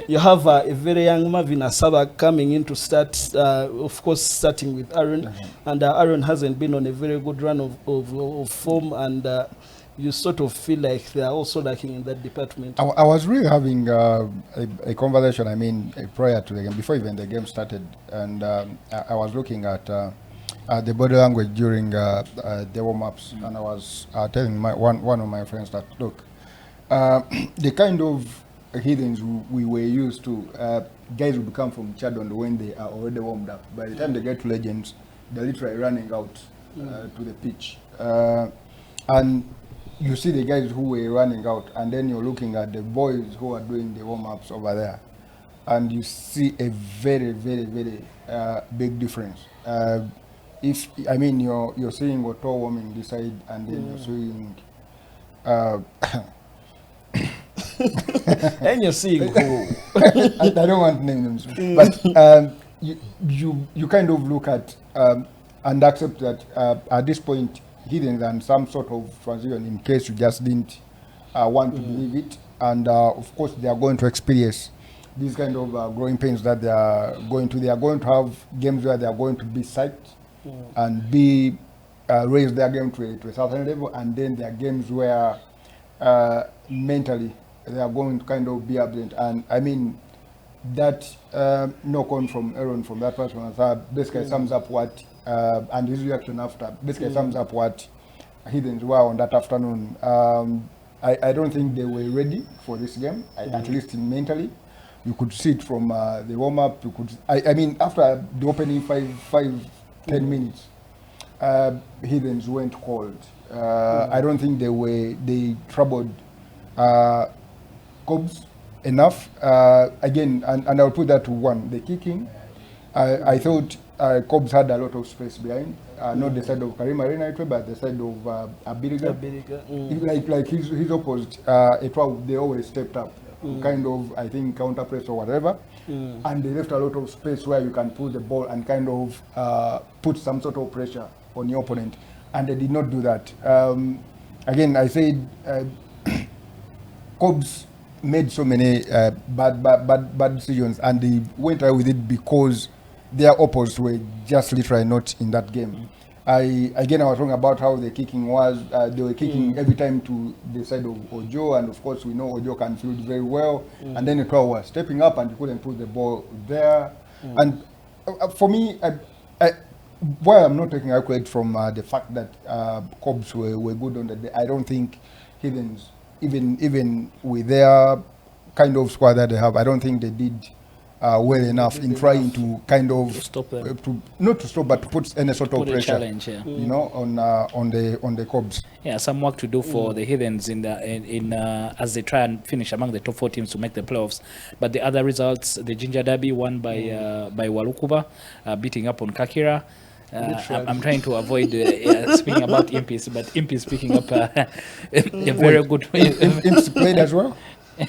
you have a very young Marvin Asaba coming in to start, of course starting with Aaron, and Aaron hasn't been on a very good run of form, and you sort of feel like they are also lacking in that department. I was really having a conversation, prior to the game, before even the game started, and I was looking at the body language during the warm-ups, and I was telling one of my friends that, look, the kind of Heathens we were used to, guys will come from Chadon when they are already warmed up. By the time they get to Legends, they're literally running out to the pitch. And you see the guys who were running out, and then you're looking at the boys who are doing the warm-ups over there, and you see a very, very, very big difference. If you're seeing Oto warming this side, and then you're seeing and you're seeing I don't want to name them, but you kind of look at and accept that at this point Heathens and some sort of transition, in case you just didn't want to believe it, and of course they are going to experience these kind of growing pains that they are going to have games where they are going to be psyched and be raise their game to a certain level, and then there are games where mentally they are going to kind of be absent. And that knock on from Aaron from that person basically sums up what and his reaction after basically sums up what Heathens were on that afternoon. I don't think they were ready for this game, at least mentally. You could see it from the warm-up. You could, after the opening 10 minutes, Heathens went cold. I don't think they troubled Cobs enough. Again, and I'll put that to one. The kicking, I thought Cobs had a lot of space behind. Not the side of Karim Arena, but the side of Abiriga. Like his opposite, they always stepped up. Kind of, I think, counter press or whatever, and they left a lot of space where you can pull the ball and kind of put some sort of pressure on your opponent, and they did not do that. Again, I said Cobs made so many bad decisions, and they went away with it because their opposites were just literally not in that game. I was talking about how the kicking was. They were kicking every time to the side of Ojo, and of course we know Ojo can field very well. And then the crowd was stepping up, and he couldn't put the ball there. And for me, while I'm not taking credit from the fact that Cobs were good on the day, I don't think Heathens, even with their kind of squad that they have, I don't think they did well enough in trying to kind of stop them. Not to stop, but to put any sort of pressure, challenge, on the Cobs. Yeah, some work to do for the Heathens in as they try and finish among the top 4 teams to make the playoffs. But the other results, the Jinja Derby won by Walukuba, beating up on Kakira. I'm trying to avoid speaking about Impis, but Impis picking up a very good. Impis played as well.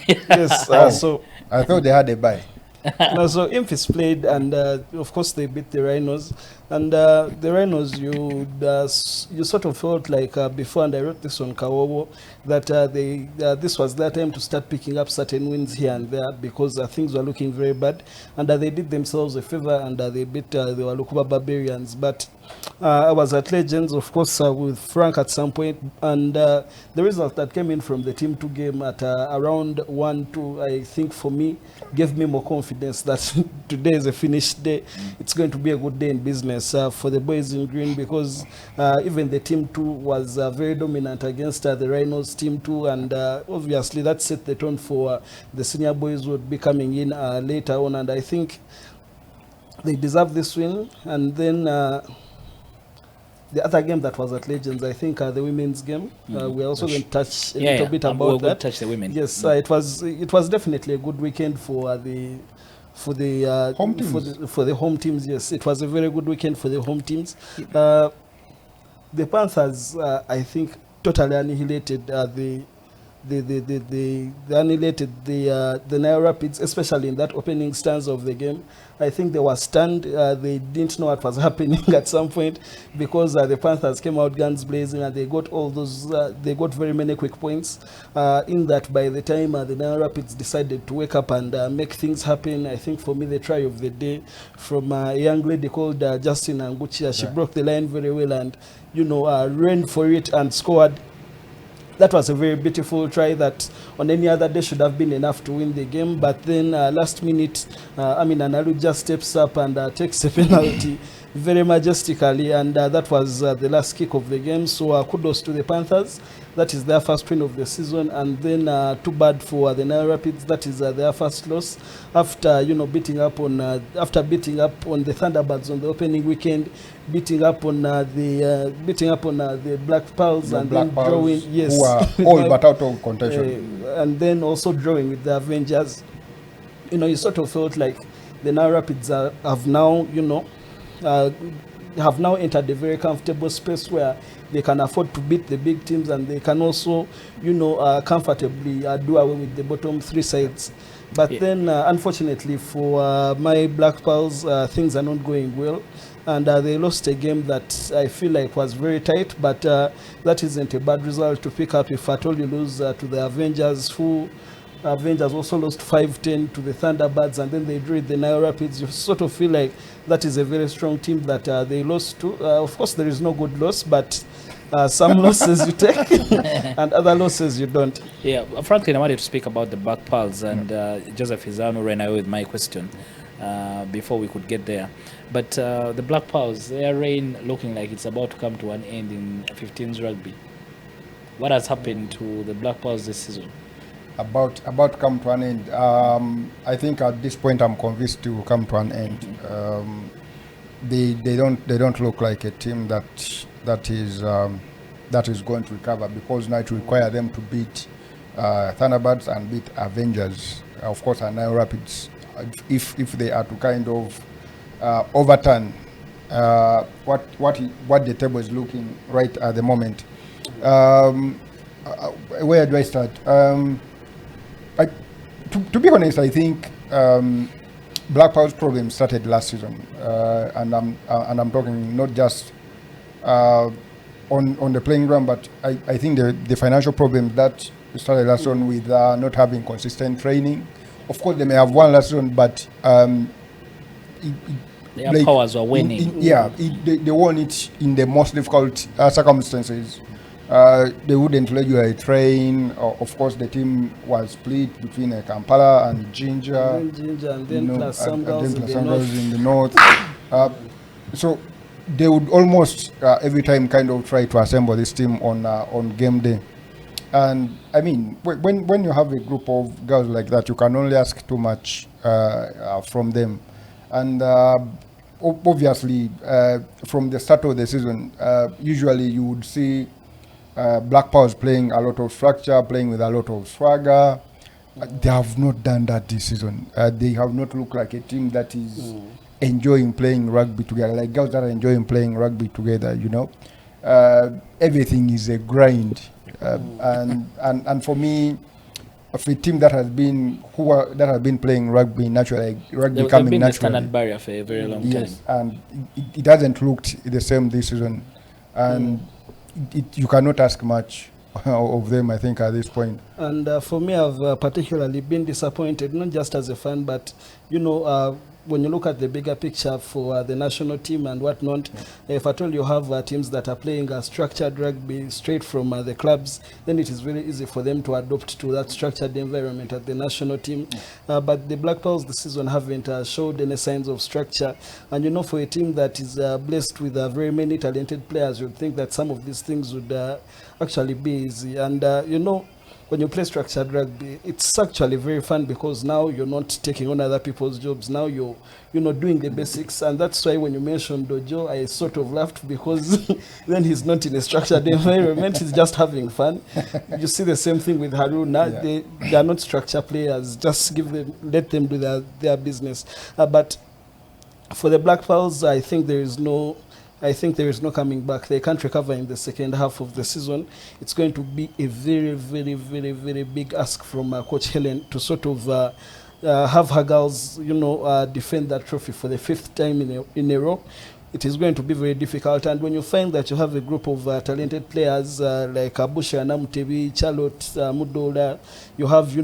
Yes, so I thought they had a bye. No, so Impis played, and of course they beat the Rhinos. And the Rhinos, you sort of felt like before, and I wrote this on Kawowo, that this was their time to start picking up certain wins here and there, because things were looking very bad, and they did themselves a favor, and they beat the Walukuba Barbarians. But I was at Legends, of course, with Frank at some point, and the result that came in from the Team 2 game at around 1-2, I think for me, gave me more confidence that today is a finished day. It's going to be a good day in business for the boys in green, because even the Team 2 was very dominant against the Rhinos Team 2, and obviously that set the tone for the senior boys would be coming in later on, and I think they deserve this win. And then the other game that was at Legends, I think the women's game, we're also going to touch a little bit about that. Touch the women. Yes, it was definitely a good weekend for the home teams. For the home teams. Yes, it was a very good weekend for the home teams. The Panthers, I think, totally annihilated the they annihilated the Nile Rapids, especially in that opening stanza of the game. I think they were stunned. They didn't know what was happening at some point, because the Panthers came out guns blazing and they got all those. They got very many quick points. In that, by the time the Nile Rapids decided to wake up and make things happen, I think for me the try of the day from a young lady called Justin Anguchia. She broke the line very well and ran for it and scored. That was a very beautiful try that on any other day should have been enough to win the game. But then last minute, Analu just steps up and takes a penalty very majestically. And that was the last kick of the game. So kudos to the Panthers. That is their first win of the season. And then too bad for the Nile Rapids. That is their first loss after beating up on the Thunderbirds on the opening weekend, beating up on the Black Pearls, and then drawing. Yes, who are all but out of contention, and then also drawing with the Avengers. You sort of felt like the Nile Rapids have now entered a very comfortable space where they can afford to beat the big teams, and they can also, comfortably do away with the bottom three sides. But then, unfortunately for my Black Pearls, things are not going well. And they lost a game that I feel like was very tight, but that isn't a bad result to pick up if at all you lose to the Avengers, who Avengers also lost 5-10 to the Thunderbirds, and then they drew the Nile Rapids. You sort of feel like that is a very strong team that they lost to. Of course, there is no good loss, but some losses you take and other losses you don't. Yeah, Franklin, I wanted to speak about the Black Pearls, and Joseph Izano ran away with my question before we could get there. But the Black Pearls, their reign looking like it's about to come to an end in 15s rugby. What has happened to the Black Pearls this season? About to come to an end. I think at this point I'm convinced to come to an end. They don't look like a team that is going to recover, because now it requires them to beat Thunderbirds and beat Avengers, of course, and Nile Rapids, if they are to kind of overturn what the table is looking right at the moment. Where do I start? To be honest, I think Black Pearl's problem started last season, and I'm talking not just on the playing ground, but I think the financial problem that started last season with not having consistent training. Of course, they may have won last season, but their powers were waning. They won it in the most difficult circumstances. They wouldn't let you train. Of course, the team was split between Kampala and Jinja, and then plus some girls in the north. So they would almost every time kind of try to assemble this team on game day. And I mean, when you have a group of girls like that, you can only ask too much from them. And obviously, from the start of the season, usually you would see Black Pearls playing a lot of structure, playing with a lot of swagger. They have not done that this season. They have not looked like a team that is enjoying playing rugby together, like girls that are enjoying playing rugby together, everything is a grind. And for me, of a team that has been playing rugby naturally, rugby coming been naturally. The standard barrier for a very long time. And it hasn't looked the same this season. And you cannot ask much of them, I think, at this point. And for me, I've particularly been disappointed, not just as a fan, but, when you look at the bigger picture for the national team and whatnot, if at all you have teams that are playing a structured rugby straight from the clubs, then it is very easy for them to adopt to that structured environment at the national team. But the Black Pearls this season haven't showed any signs of structure. And for a team that is blessed with very many talented players, you'd think that some of these things would actually be easy. And when you play structured rugby, it's actually very fun, because now you're not taking on other people's jobs. Now you're doing the basics. And that's why when you mentioned Dojo, I sort of laughed, because then he's not in a structured environment, he's just having fun. You see the same thing with Haruna. They are not structured players. Just let them do their business. But for the Black Pearls, I think there is no I think there is no coming back. They can't recover in the second half of the season. It's going to be a very, very, very, very big ask from Coach Helen to sort of have her girls, defend that trophy for the 5th time in a row. It is going to be very difficult. And when you find that you have a group of talented players like Abusha, Namutebi, Charlotte, Mudola, you have,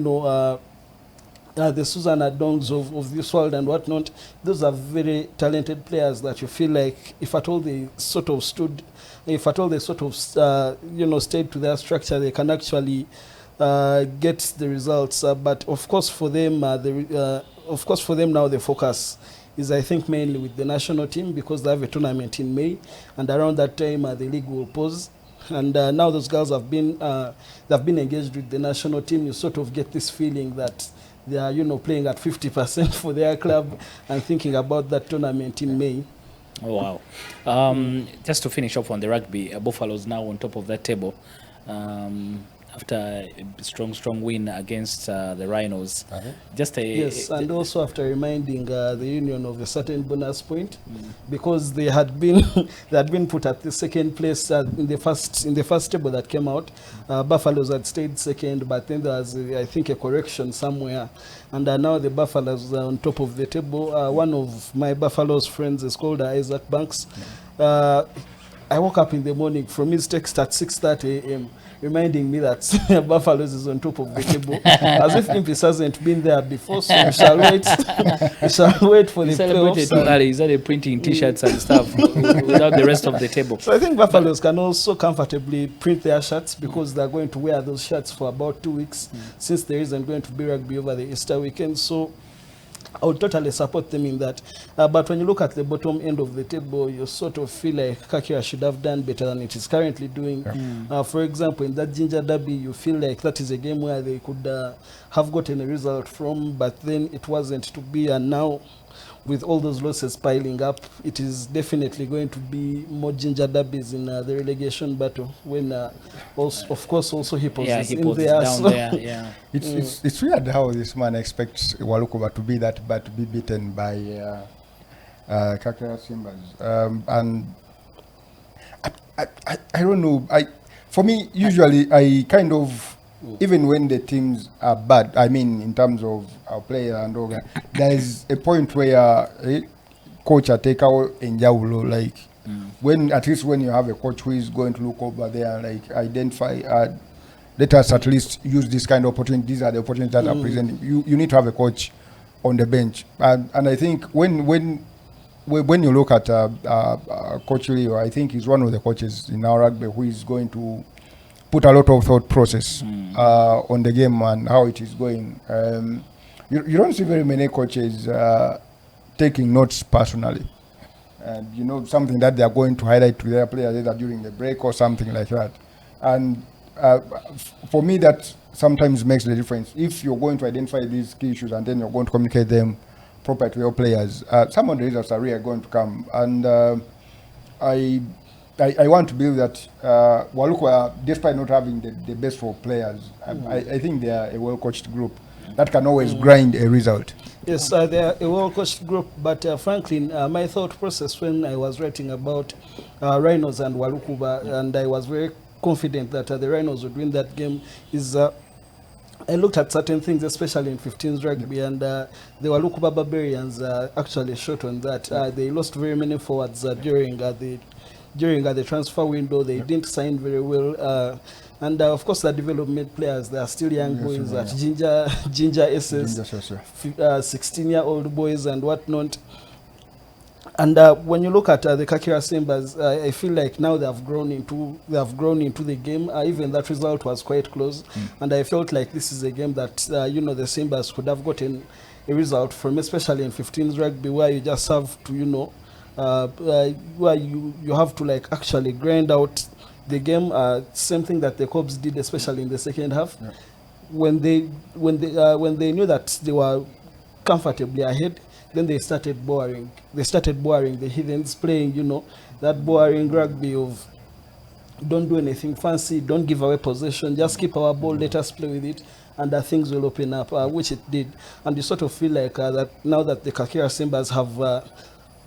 the Susanna Dongs of this world and whatnot, those are very talented players that you feel like if at all they sort of stayed to their structure, they can actually get the results. But of course for them, now the focus is, I think, mainly with the national team because they have a tournament in May, and around that time the league will pause. And now those girls have been engaged with the national team. You sort of get this feeling that they are, playing at 50% for their club and thinking about that tournament in May. Oh, wow. Just to finish off on the rugby, Buffalo's now on top of that table after a strong win against the Rhinos. Yes, and also after reminding the Union of a certain bonus point, because they had been put at the second place in the first table that came out. Buffaloes had stayed second, but then there was, I think, a correction somewhere, and now the Buffaloes are on top of the table. One of my Buffaloes friends is called Isaac Banks. I woke up in the morning from his text at 6:30 a.m. reminding me that Buffaloes is on top of the table, as if Impis hasn't been there before. So we shall wait. We shall wait for the playoffs. Too early. He started printing T-shirts and stuff without the rest of the table. So I think Buffaloes can also comfortably print their shirts because they're going to wear those shirts for about 2 weeks, since there isn't going to be rugby over the Easter weekend. So I would totally support them in that. But when you look at the bottom end of the table, you sort of feel like Kakira should have done better than it is currently doing. For example, in that Jinja Derby, you feel like that is a game where they could have gotten a result from, but then it wasn't to be. And now, with all those losses piling up, it is definitely going to be more Jinja Derbies in the relegation battle, when of course also Hippos is in there. Down there. Yeah. It's weird how this man expects Walukuba to be that bad, to be beaten by Kakira Simbas. And I don't know. For me, usually I kind of, even when the teams are bad, I mean, in terms of our player and all that, there is a point where coach take out Njawulo, like when, at least when you have a coach who is going to look over there, like identify, let us at least use this kind of opportunity. These are the opportunities that are presenting. You need to have a coach on the bench, and I think when you look at Coach Leo, I think he's one of the coaches in our rugby who is going to put a lot of thought process on the game and how it is going. You don't see very many coaches taking notes personally. And something that they are going to highlight to their players either during the break or something like that. And for me, that sometimes makes the difference. If you're going to identify these key issues and then you're going to communicate them properly to your players, some of the results are really going to come. And I want to believe that Walukuba, despite not having the best for players, I think they are a well-coached group that can always grind a result. Yes, they are a well-coached group, but frankly, my thought process when I was writing about Rhinos and Walukuba, and I was very confident that the Rhinos would win that game, is I looked at certain things, especially in 15s rugby, and the Walukuba Barbarians actually shot on that. They lost very many forwards during the transfer window. They didn't sign very well. And of course, the development players, they are still young boys at Jinja SS, 16-year-old boys and whatnot. And when you look at the Kakira Simbas, I feel like now they have grown into the game. Even that result was quite close, and I felt like this is a game that the Simbas could have gotten a result from, especially in 15s rugby, where you just have to where you have to like actually grind out the game. Same thing that the Cubs did, especially in the second half, when they knew that they were comfortably ahead. Then they started boring. The Heathens playing, that boring rugby of don't do anything fancy, don't give away possession, just keep our ball, let us play with it, and things will open up, which it did. And you sort of feel like that now that the Kakira Simbas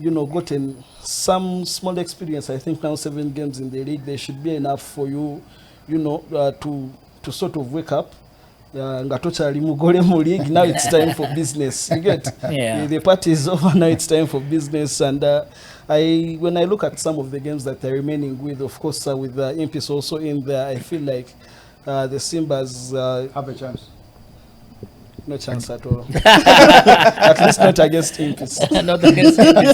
gotten some small experience. I think now 7 games in the league, they should be enough for you, to sort of wake up. Nga tokyali mugole mu league, now it's time for business. You get? Yeah. The party is over, now it's time for business. And when I look at some of the games that they're remaining with, of course, with Impis also in there, I feel like the Simbas Have a chance. no chance at all. At least not against Impis. Not against Impis.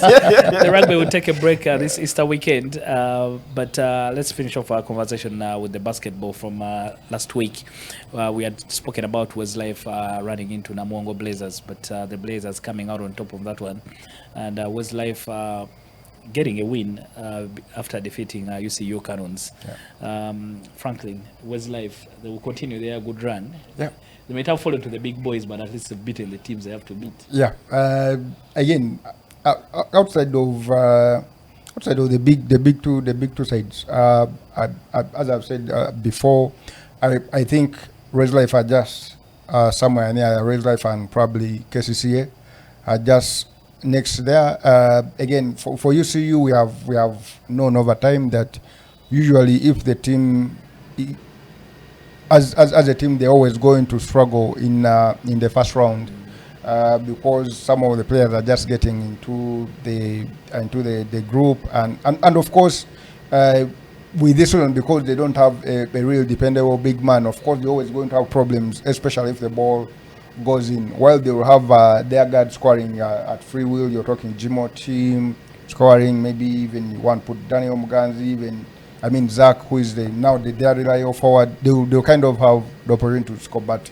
The rugby will take a break this Easter weekend, but let's finish off our conversation with the basketball from last week. We had spoken about Rez Life running into Namuongo Blazers, but the Blazers coming out on top of that one, and Rez Life getting a win after defeating UCU Cannons. Yeah. Franklin, Rez Life, they will continue their good run. Yeah. They might have fallen to the big boys, but at least they've beaten the teams they have to beat. Yeah. Again, outside of the big two sides, as I've said before, I think Rez Life are just somewhere near Rez Life and probably KCCA are just next there. Again, for UCU, we have known over time that usually if the team as a team, they're always going to struggle in the first round because some of the players are just getting into the group and of course with this one, because they don't have a real dependable big man, of course they're always going to have problems, especially if the ball goes in. While they will have their guard scoring at free will, you're talking Jimo team scoring, maybe even you want to put Daniel Muganzi, even Zach, who is now the reliable forward, they'll kind of have the opportunity to score, but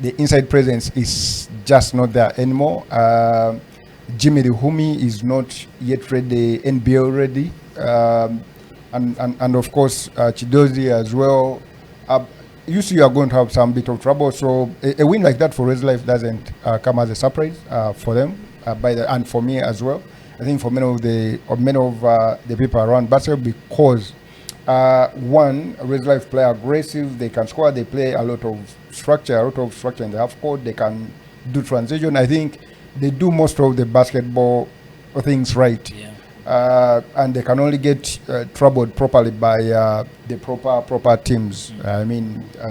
the inside presence is just not there anymore. Jimmy Rihumi is not yet ready, NBL ready, and of course Chidozi as well. You are going to have some bit of trouble, so a win like that for Rez Life doesn't come as a surprise for them, and for me as well. I think for many of the people around basketball, because one, Rez Life play aggressive, they can score, they play a lot of structure in the half court, they can do transition. I think they do most of the basketball things right. Yeah. And they can only get troubled properly by the proper teams.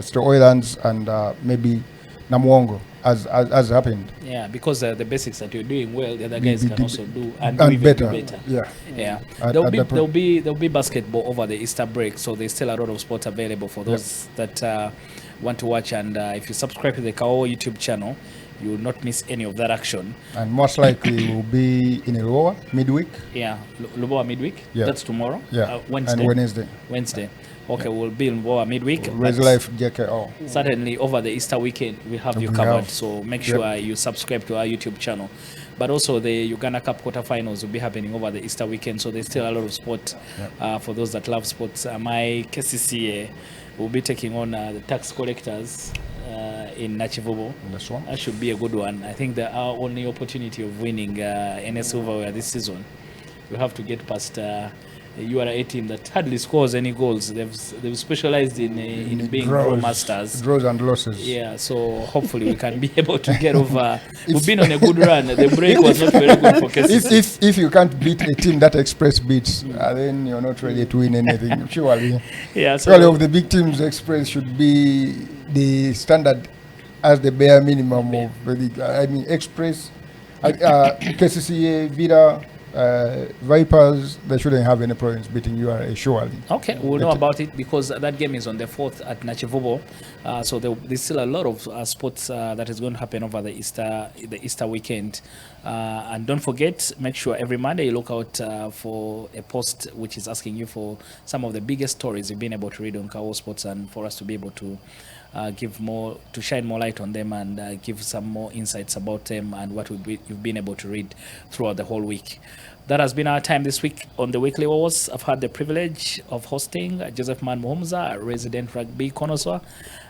Still Oilers and maybe Namuongo, as happened. Yeah, because the basics that you're doing well, the other guys can also do and and even better. better. Yeah. There'll be basketball over the Easter break, so there's still a lot of sports available for those that want to watch. And if you subscribe to the Kawowo YouTube channel, you will not miss any of that action. And most likely will be in Lubowa midweek. Yeah, Lubowa midweek. Yeah. That's tomorrow. Yeah. Wednesday. And Wednesday. Okay, we'll be in Lubowa midweek. Rez Life JKO. Certainly over the Easter weekend we have you covered, so make sure you subscribe to our YouTube channel. But also the Uganda Cup quarterfinals will be happening over the Easter weekend, so there's still a lot of sport for those that love sports. My KCCA will be taking on the tax collectors in Nachivubo. That should be a good one. I think our only opportunity of winning any silverware this season, we have to get past URA team that hardly scores any goals. They've specialized in being draw masters. Draws and losses. Yeah, so hopefully we can be able to get over. We've been on a good run. The break was not very good for KCC. If you can't beat a team that Express beats, then you're not ready to win anything. Surely. Yeah. Surely of the big teams, Express should be the standard as the bare minimum of the league. Express, KCCA, Vida, Vipers, they shouldn't have any problems beating URA, surely. Okay, we'll know about it because that game is on the 4th at Nachivubo. So there's still a lot of sports that is going to happen over the Easter weekend. And don't forget, make sure every Monday you look out for a post which is asking you for some of the biggest stories you've been able to read on Kawowo Sports, and for us to be able to shine more light on them and give some more insights about them and what you've been able to read throughout the whole week. That has been our time this week on the Weekly Wowos. I've had the privilege of hosting Joseph Man Muhumza, a resident rugby connoisseur,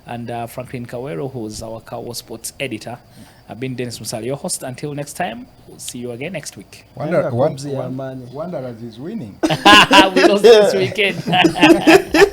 and Franklin Kawero, who's our Kawowo Sports editor. I've been Dennis Musali, your host. Until next time, we'll see you again next week. Wanderers is winning. We lost this weekend.